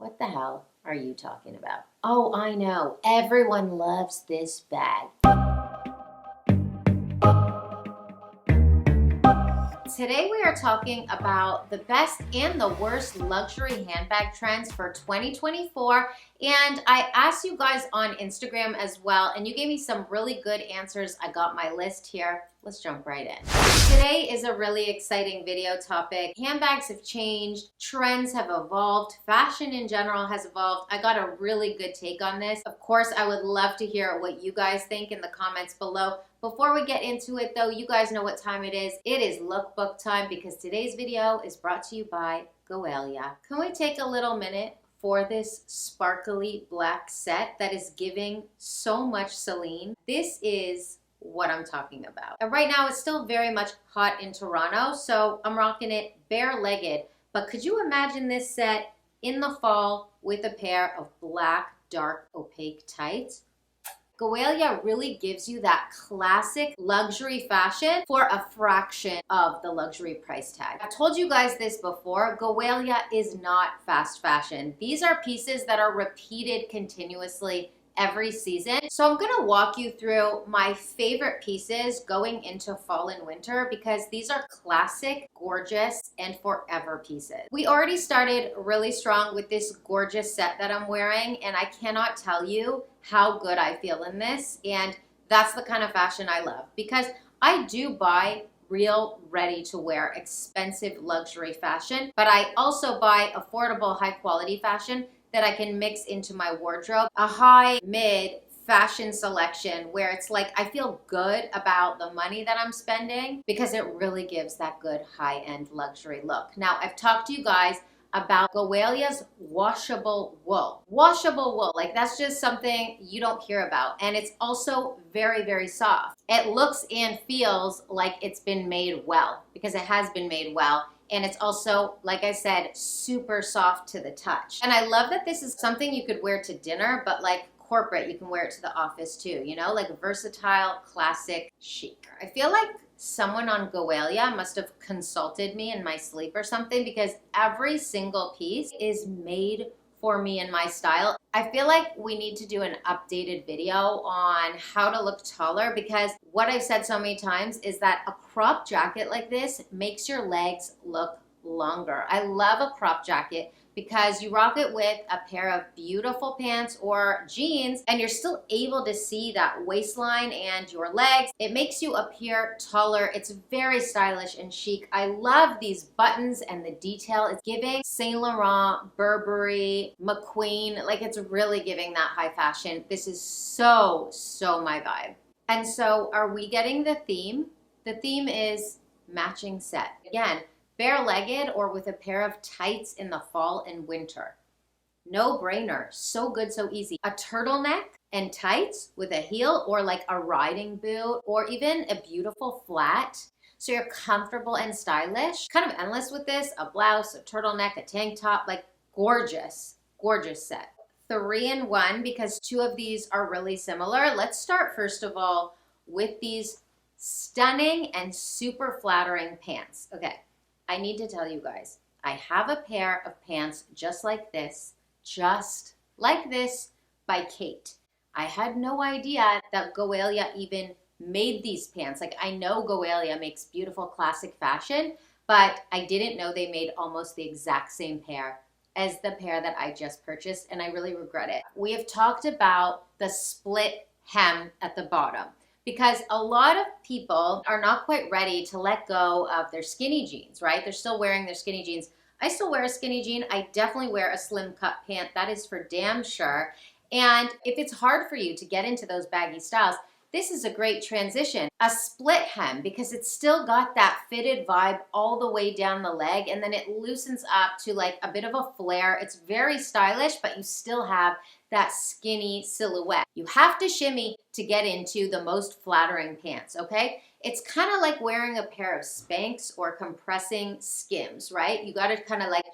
What the hell are you talking about? Oh, I know. Everyone loves this bag. Today we are talking about the best and the worst luxury handbag trends for 2024, and I asked you guys on Instagram as well, and you gave me some really good answers. I got my list here. Let's jump right in. Today is a really exciting video topic. Handbags have changed, trends have evolved, fashion in general has evolved. I got a really good take on this. Of course, I would love to hear what you guys think in the comments below. Before we get into it though, you guys know what time it is. It is lookbook time because today's video is brought to you by GOELIA. Can we take a little minute for this sparkly black set that is giving so much Celine? This is what I'm talking about. And right now it's still very much hot in Toronto, so I'm rocking it bare-legged. But could you imagine this set in the fall with a pair of black, dark, opaque tights? GOELIA really gives you that classic luxury fashion for a fraction of the luxury price tag. I've told you guys this before, GOELIA is not fast fashion. These are pieces that are repeated continuously every season. So I'm gonna walk you through my favorite pieces going into fall and winter because these are classic, gorgeous, and forever pieces. We already started really strong with this gorgeous set that I'm wearing, and I cannot tell you how good I feel in this, and that's the kind of fashion I love because I do buy real ready-to-wear expensive luxury fashion, but I also buy affordable high quality fashion that I can mix into my wardrobe. A high, mid fashion selection where it's like I feel good about the money that I'm spending because it really gives that good high-end luxury look. Now, I've talked to you guys about GOELIA's washable wool. Washable wool, like that's just something you don't hear about. And it's also very, very soft. It looks and feels like it's been made well because it has been made well. And it's also, like I said, super soft to the touch. And I love that this is something you could wear to dinner, but like corporate, you can wear it to the office too, you know, like versatile, classic, chic. I feel like someone on GOELIA must have consulted me in my sleep or something because every single piece is made for me and my style. I feel like we need to do an updated video on how to look taller because what I've said so many times is that a crop jacket like this makes your legs look longer. I love a crop jacket because you rock it with a pair of beautiful pants or jeans and you're still able to see that waistline and your legs. It makes you appear taller. It's very stylish and chic. I love these buttons and the detail. It's giving Saint Laurent, Burberry, McQueen. Like it's really giving that high fashion. This is so my vibe. And so are we getting the theme? The theme is matching set. Again, bare-legged or with a pair of tights in the fall and winter. No brainer, so good, so easy. A turtleneck and tights with a heel or like a riding boot or even a beautiful flat. So you're comfortable and stylish. Kind of endless with this, a blouse, a turtleneck, a tank top, like gorgeous, gorgeous set. 3-in-1 because two of these are really similar. Let's start first of all with these stunning and super flattering pants. Okay. I need to tell you guys, I have a pair of pants just like this by Kate. I had no idea that GOELIA even made these pants. Like I know GOELIA makes beautiful classic fashion, but I didn't know they made almost the exact same pair as the pair that I just purchased, and I really regret it. We have talked about the split hem at the bottom, because a lot of people are not quite ready to let go of their skinny jeans, right? They're still wearing their skinny jeans. I still wear a skinny jean. I definitely wear a slim cut pant. That is for damn sure. And if it's hard for you to get into those baggy styles, this is a great transition. A split hem because it's still got that fitted vibe all the way down the leg and then it loosens up to like a bit of a flare. It's very stylish, but you still have that skinny silhouette. You have to shimmy to get into the most flattering pants, okay? It's kind of like wearing a pair of Spanx or compressing Skims, right? You gotta kind of like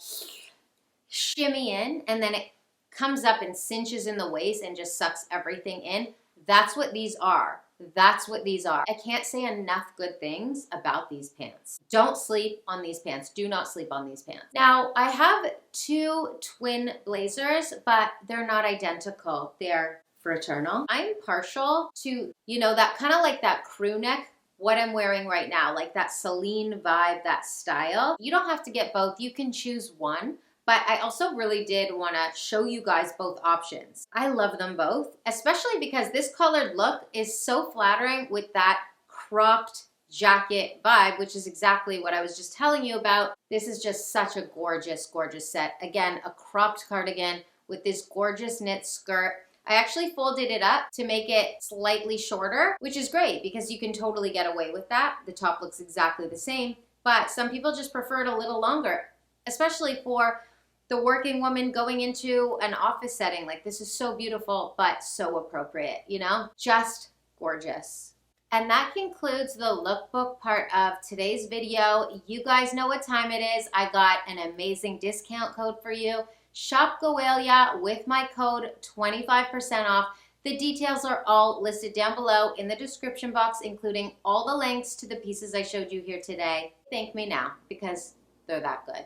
shimmy in and then it comes up and cinches in the waist and just sucks everything in. That's what these are. That's what these are. I can't say enough good things about these pants. Don't sleep on these pants. Do not sleep on these pants. Now, I have two twin blazers, but they're not identical. They're fraternal. I'm partial to, you know, that kind of like that crew neck, what I'm wearing right now, like that Celine vibe, that style. You don't have to get both. You can choose one. But I also really did want to show you guys both options. I love them both, especially because this colored look is so flattering with that cropped jacket vibe, which is exactly what I was just telling you about. This is just such a gorgeous, gorgeous set. Again, a cropped cardigan with this gorgeous knit skirt. I actually folded it up to make it slightly shorter, which is great because you can totally get away with that. The top looks exactly the same, but some people just prefer it a little longer, especially for the working woman going into an office setting. Like, this is so beautiful, but so appropriate, you know? Just gorgeous. And that concludes the lookbook part of today's video. You guys know what time it is. I got an amazing discount code for you. Shop GOELIA with my code 25% off. The details are all listed down below in the description box, including all the links to the pieces I showed you here today. Thank me now because they're that good.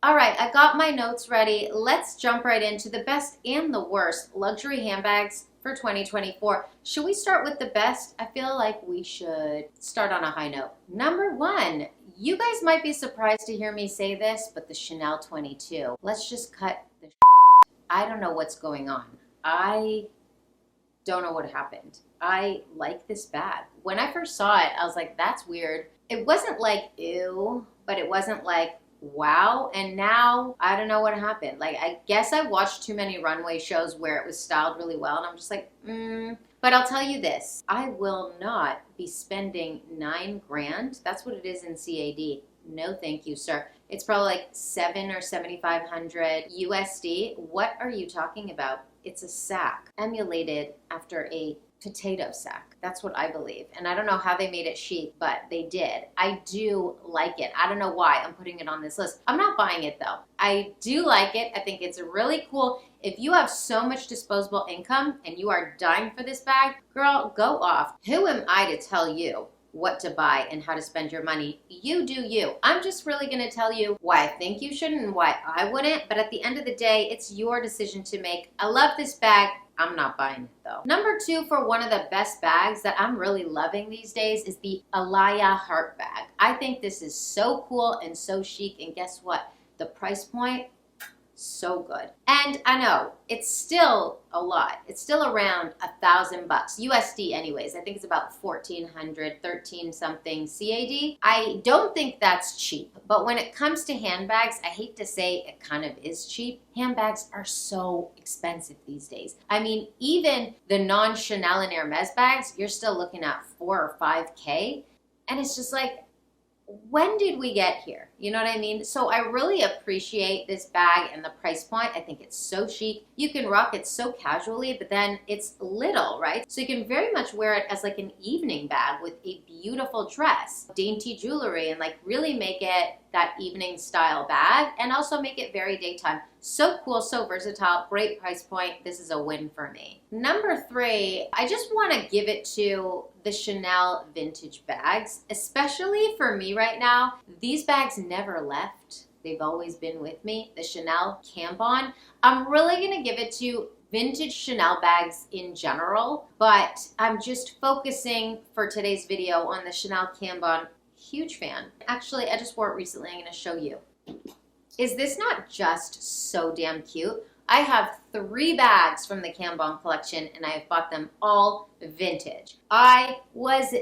All right, I got my notes ready. Let's jump right into the best and the worst luxury handbags for 2024. Should we start with the best? I feel like we should start on a high note. Number one, you guys might be surprised to hear me say this, but the Chanel 22. Let's just cut the I don't know what's going on. I don't know what happened. I like this bag. When I first saw it, I was like, that's weird. It wasn't like, ew, but it wasn't like, wow. And now I don't know what happened. Like, I guess I watched too many runway shows where it was styled really well, and I'm just like, But I'll tell you this, I will not be spending $9 grand. That's what it is in CAD. No, thank you, sir. It's probably like $700 or $7,500 USD. What are you talking about? It's a sack emulated after a potato sack. That's what I believe. And I don't know how they made it chic, but they did. I do like it. I don't know why I'm putting it on this list. I'm not buying it though. I do like it. I think it's really cool. If you have so much disposable income and you are dying for this bag, girl, go off. Who am I to tell you what to buy and how to spend your money? You do you. I'm just really going to tell you why I think you shouldn't and why I wouldn't. But at the end of the day, it's your decision to make. I love this bag. I'm not buying it though. Number two for one of the best bags that I'm really loving these days is the Alaya Heart bag. I think this is so cool and so chic, and guess what? The price point, so good. And I know it's still a lot. It's still around $1,000 USD anyways. I think it's about 1,400, 13 something CAD. I don't think that's cheap, but when it comes to handbags, I hate to say it kind of is cheap. Handbags are so expensive these days. I mean, even the non-Chanel and Hermes bags, you're still looking at 4 or 5K. And it's just like, when did we get here? You know what I mean? So I really appreciate this bag and the price point. I think it's so chic. You can rock it so casually, but then it's little, right? So you can very much wear it as like an evening bag with a beautiful dress, dainty jewelry, and like really make it that evening style bag and also make it very daytime. So cool, so versatile, great price point. This is a win for me. Number three, I just want to give it to the Chanel vintage bags, especially for me right now. These bags never left. They've always been with me. The Chanel Cambon. I'm really going to give it to vintage Chanel bags in general, but I'm just focusing for today's video on the Chanel Cambon. Huge fan. Actually, I just wore it recently. I'm going to show you. Is this not just so damn cute? I have 3 bags from the Cambon collection and I have bought them all vintage. I was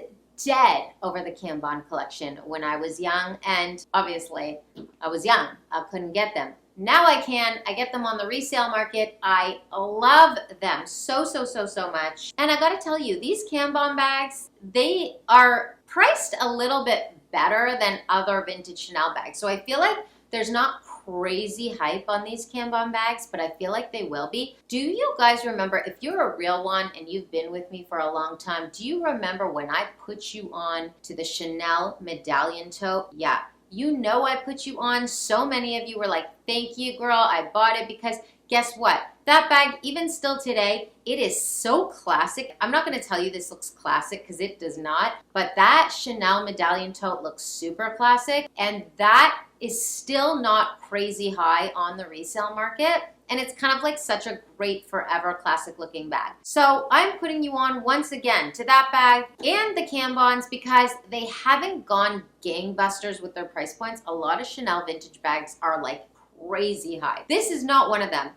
dead over the Cambon collection when I was young, and obviously I was young. I couldn't get them. Now I can. I get them on the resale market. I love them so much. And I gotta tell you, these Cambon bags, they are priced a little bit better than other vintage Chanel bags. So I feel like there's not crazy hype on these Cambon bags, but I feel like they will be. Do you guys remember, if you're a real one and you've been with me for a long time, do you remember when I put you on to the Chanel medallion tote? Yeah. You know I put you on. So many of you were like, thank you, girl. I bought it because Guess what? That bag, even still today, it is so classic. I'm not going to tell you this looks classic because it does not, but that Chanel medallion tote looks super classic, and that is still not crazy high on the resale market. And it's kind of like such a great forever classic looking bag. So I'm putting you on once again to that bag and the Cambons because they haven't gone gangbusters with their price points. A lot of Chanel vintage bags are like crazy high. This is not one of them.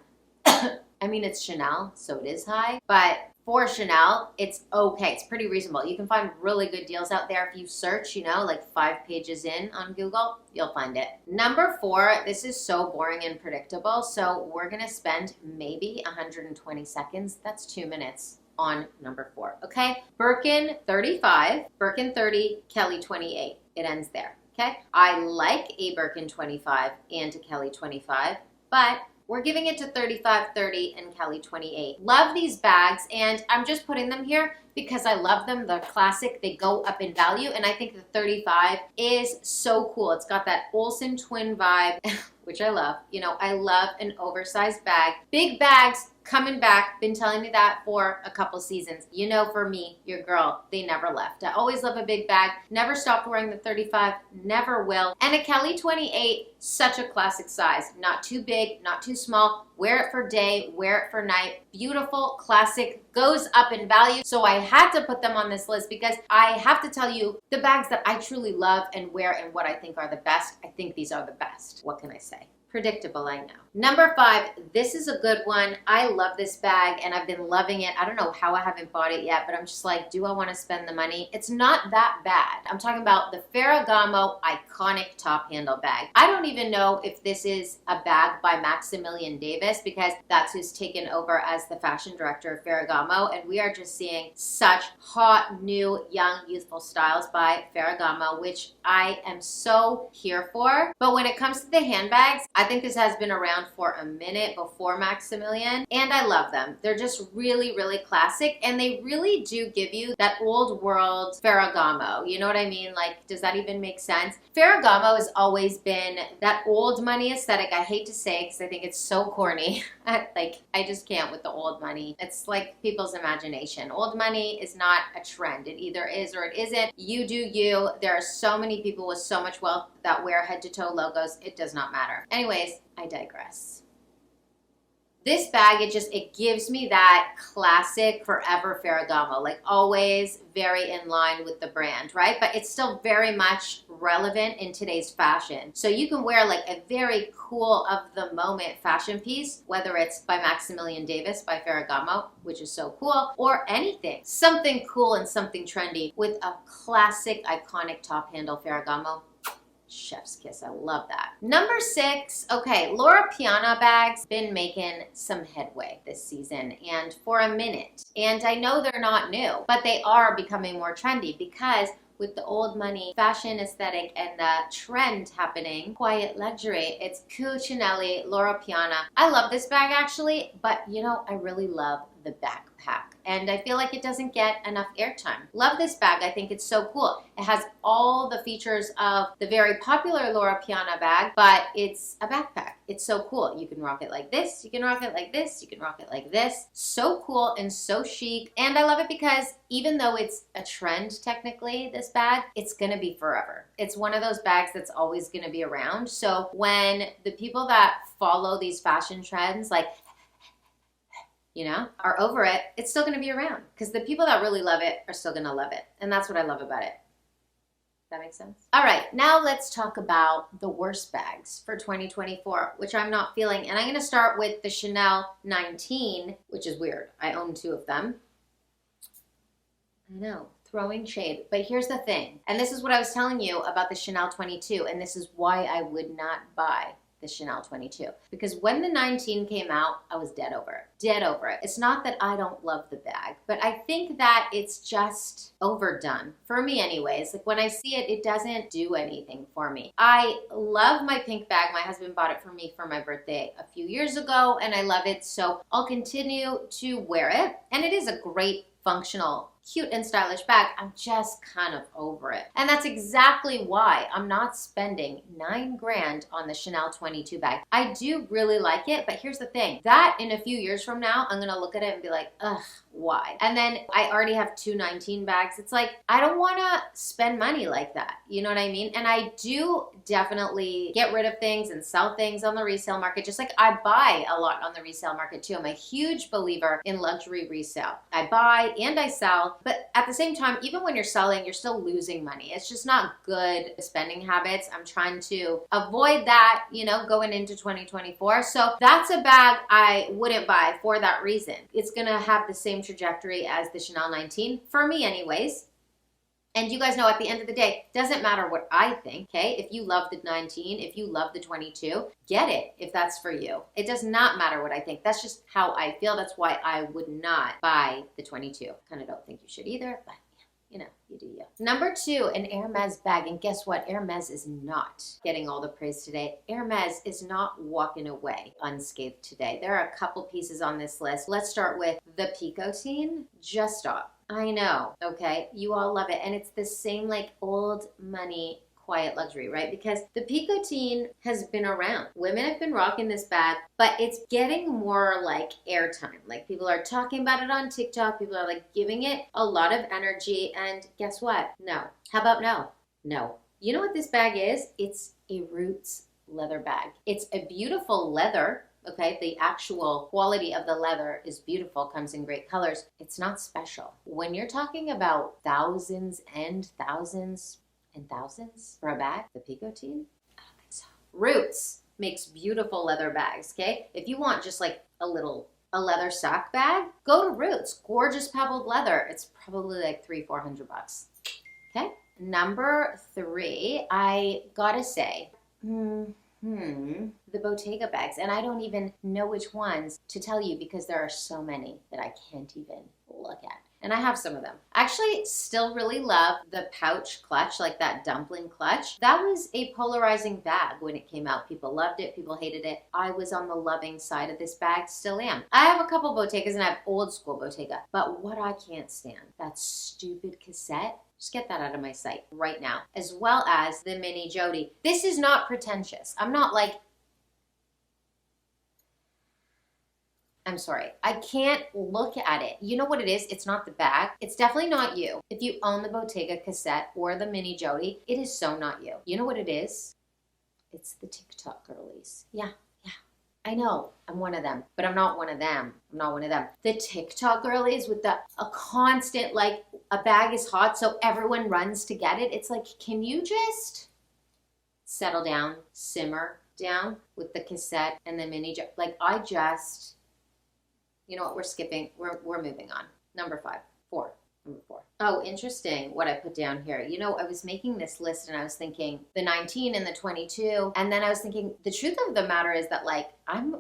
I mean, it's Chanel, so it is high, but for Chanel, it's okay. It's pretty reasonable. You can find really good deals out there if you search, you know, like 5 pages in on Google, you'll find it. Number 4, this is so boring and predictable, so we're gonna spend maybe 120 seconds. That's 2 minutes on number 4, okay? Birkin 35, Birkin 30, Kelly 28. It ends there, okay? I like a Birkin 25 and a Kelly 25, but we're giving it to 35, 30, and Kelly 28. Love these bags, and I'm just putting them here because I love them. They're classic. They go up in value, and I think the 35 is so cool. It's got that Olsen twin vibe, which I love. You know, I love an oversized bag. Big bags coming back. Been telling you that for a couple seasons. You know, for me, your girl, they never left. I always love a big bag. Never stopped wearing the 35. Never will. And a Kelly 28, such a classic size. Not too big, not too small. Wear it for day, wear it for night. Beautiful, classic, goes up in value. So I had to put them on this list because I have to tell you the bags that I truly love and wear and what I think are the best. I think these are the best. What can I say? Predictable, I know. Number 5, this is a good one. I love this bag and I've been loving it. I don't know how I haven't bought it yet, but I'm just like, do I want to spend the money? It's not that bad. I'm talking about the Ferragamo iconic top handle bag. I don't even know if this is a bag by Maximilian Davis because that's who's taken over as the fashion director of Ferragamo, and we are just seeing such hot, new, young, youthful styles by Ferragamo, which I am so here for. But when it comes to the handbags, I think this has been around for a minute before Maximilian, and I love them. They're just really, really classic, and they really do give you that old world Ferragamo. You know what I mean? Like, does that even make sense? Ferragamo has always been that old money aesthetic. I hate to say it because I think it's so corny. Like, I just can't with the old money. It's like people's imagination. Old money is not a trend. It either is or it isn't. You do you. There are so many people with so much wealth that wear head-to-toe logos. It does not matter. Anyways, I digress. This bag, it gives me that classic forever Ferragamo, like always very in line with the brand, right? But it's still very much relevant in today's fashion. So you can wear like a very cool of the moment fashion piece, whether it's by Maximilian Davis by Ferragamo, which is so cool, or anything. Something cool and something trendy with a classic iconic top handle Ferragamo. Chef's kiss. I love that. Number 6, okay, Loro Piana bags been making some headway this season and for a minute. And I know they're not new, but they are becoming more trendy because with the old money fashion aesthetic and the trend happening, quiet luxury, it's Cucinelli Loro Piana. I love this bag actually, but you know, I really love the backpack. And I feel like it doesn't get enough airtime. Love this bag. I think it's so cool. It has all the features of the very popular Loro Piana bag, but it's a backpack. It's so cool. You can rock it like this. You can rock it like this. You can rock it like this. So cool and so chic. And I love it because even though it's a trend technically, this bag, it's gonna be forever. It's one of those bags that's always gonna be around. So when the people that follow these fashion trends, like, you know, are over it, it's still gonna be around because the people that really love it are still gonna love it. And that's what I love about it. That makes sense? All right, now let's talk about the worst bags for 2024, which I'm not feeling. And I'm gonna start with the Chanel 19, which is weird. I own 2 of them. I know, throwing shade. But here's the thing, and this is what I was telling you about the Chanel 22, and this is why I would not buy the Chanel 22. Because when the 19 came out, I was dead over it. Dead over it. It's not that I don't love the bag, but I think that it's just overdone. For me anyways. Like when I see it, it doesn't do anything for me. I love my pink bag. My husband bought it for me for my birthday a few years ago, and I love it, so I'll continue to wear it. And it is a great functional cute and stylish bag. I'm just kind of over it. And that's exactly why I'm not spending 9 grand on the Chanel 22 bag. I do really like it, but here's the thing. That in a few years from now, I'm gonna look at it and be like, ugh, why? And then I already have 2 19 bags. It's like, I don't wanna spend money like that. You know what I mean? And I do definitely get rid of things and sell things on the resale market, just like I buy a lot on the resale market too. I'm a huge believer in luxury resale. I buy and I sell, but at the same time, even when you're selling, you're still losing money. It's just not good spending habits. I'm trying to avoid that, you know, going into 2024. So that's a bag I wouldn't buy for that reason. It's gonna have the same trajectory as the Chanel 19, for me anyways. And you guys know at the end of the day, doesn't matter what I think, okay? If you love the 19, if you love the 22, get it if that's for you. It does not matter what I think. That's just how I feel. That's why I would not buy the 22. Kind of don't think you should either, but you know, you do you. Number 2, an Hermes bag. And guess what? Hermes is not getting all the praise today. Hermes is not walking away unscathed today. There are a couple pieces on this list. Let's start with the Picotine. Just stop. I know, okay? You all love it. And it's the same like old money quiet luxury, right? Because the Picotine has been around. Women have been rocking this bag, but it's getting more like airtime. Like people are talking about it on TikTok. People are like giving it a lot of energy. And guess what? No. How about no? No. You know what this bag is? It's a Roots leather bag. It's a beautiful leather. Okay, the actual quality of the leather is beautiful, comes in great colors. It's not special. When you're talking about thousands and thousands and thousands for a bag, the Picotine, I don't think so. Roots makes beautiful leather bags, okay? If you want just like a leather sack bag, go to Roots. Gorgeous pebbled leather. It's probably like $300-400 bucks, okay? Number 3, I gotta say, the Bottega bags, and I don't even know which ones to tell you because there are so many that I can't even look at. And I have some of them. I actually still really love the pouch clutch, like that dumpling clutch. That was a polarizing bag when it came out. People loved it, people hated it. I was on the loving side of this bag, still am. I have a couple Bottegas and I have old school Bottega, but what I can't stand, that stupid cassette. Just get that out of my sight right now, as well as the mini Jody. This is not pretentious. I'm not like, I'm sorry. I can't look at it. You know what it is? It's not the bag. It's definitely not you. If you own the Bottega cassette or the mini Jody, it is so not you. You know what it is? It's the TikTok girlies. Yeah. I know I'm one of them, but I'm not one of them. I'm not one of them. The TikTok girlies with a constant, like, a bag is hot, so everyone runs to get it. It's like, can you just settle down, simmer down with the cassette and the mini? Like, you know what? We're skipping. We're moving on. Number 4. Oh, interesting what I put down here. You know, I was making this list and I was thinking the 19 and the 22. And then I was thinking the truth of the matter is that like I'm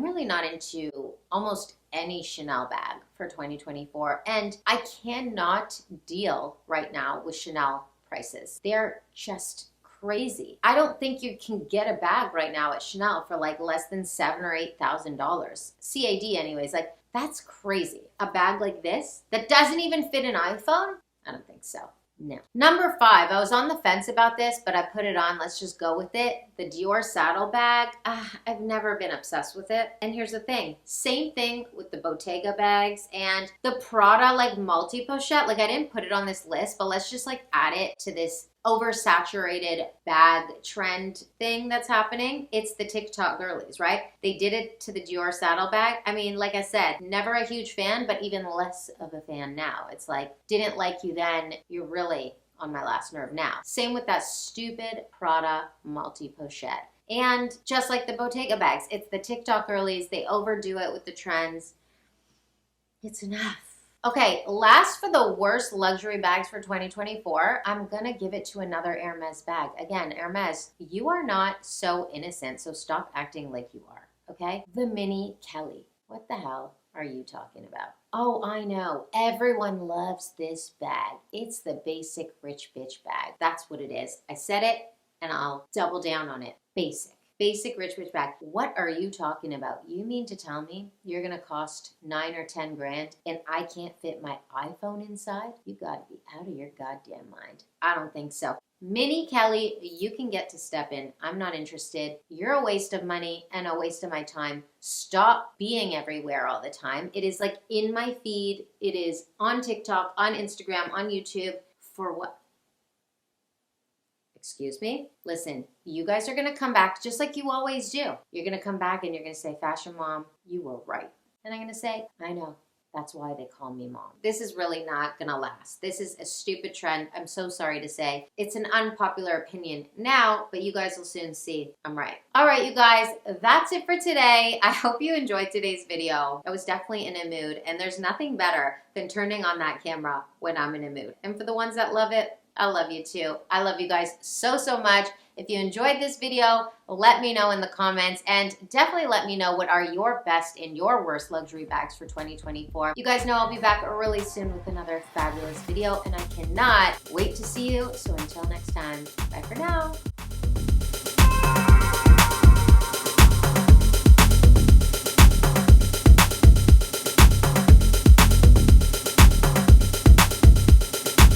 really not into almost any Chanel bag for 2024. And I cannot deal right now with Chanel prices. They're just crazy. I don't think you can get a bag right now at Chanel for like less than $7,000 or $8,000. CAD anyways, like that's crazy. A bag like this that doesn't even fit an iPhone? I don't think so. No. Number 5, I was on the fence about this, but I put it on. Let's just go with it. The Dior saddle bag. I've never been obsessed with it. And here's the thing. Same thing with the Bottega bags and the Prada like multi-pochette. Like I didn't put it on this list, but let's just like add it to this oversaturated bag trend thing that's happening. It's the TikTok girlies, right? They did it to the Dior saddle bag. I mean, like I said, never a huge fan, but even less of a fan now. It's like, didn't like you then, you're really on my last nerve now. Same with that stupid Prada multi-pochette. And just like the Bottega bags, it's the TikTok girlies. They overdo it with the trends. It's enough. Okay, last for the worst luxury bags for 2024, I'm gonna give it to another Hermes bag. Again, Hermes, you are not so innocent, so stop acting like you are, okay? The Mini Kelly. What the hell are you talking about? Oh, I know. Everyone loves this bag. It's the basic rich bitch bag. That's what it is. I said it, and I'll double down on it. Basic. Basic rich bitch bag. What are you talking about? You mean to tell me you're gonna cost 9 or 10 grand and I can't fit my iPhone inside? You gotta be out of your goddamn mind. I don't think so. Minnie Kelly, you can get to step in. I'm not interested. You're a waste of money and a waste of my time. Stop being everywhere all the time. It is like in my feed. It is on TikTok, on Instagram, on YouTube. For what? Excuse me? Listen, you guys are going to come back just like you always do. You're going to come back and you're going to say, Fashion Mom, you were right. And I'm going to say, I know. That's why they call me mom. This is really not gonna last. This is a stupid trend. I'm so sorry to say. It's an unpopular opinion now, but you guys will soon see I'm right. All right, you guys, that's it for today. I hope you enjoyed today's video. I was definitely in a mood, and there's nothing better than turning on that camera when I'm in a mood. And for the ones that love it, I love you too. I love you guys so, so much. If you enjoyed this video, let me know in the comments, and definitely let me know what are your best and your worst luxury bags for 2024. You guys know I'll be back really soon with another fabulous video, and I cannot wait to see you. So until next time, bye for now.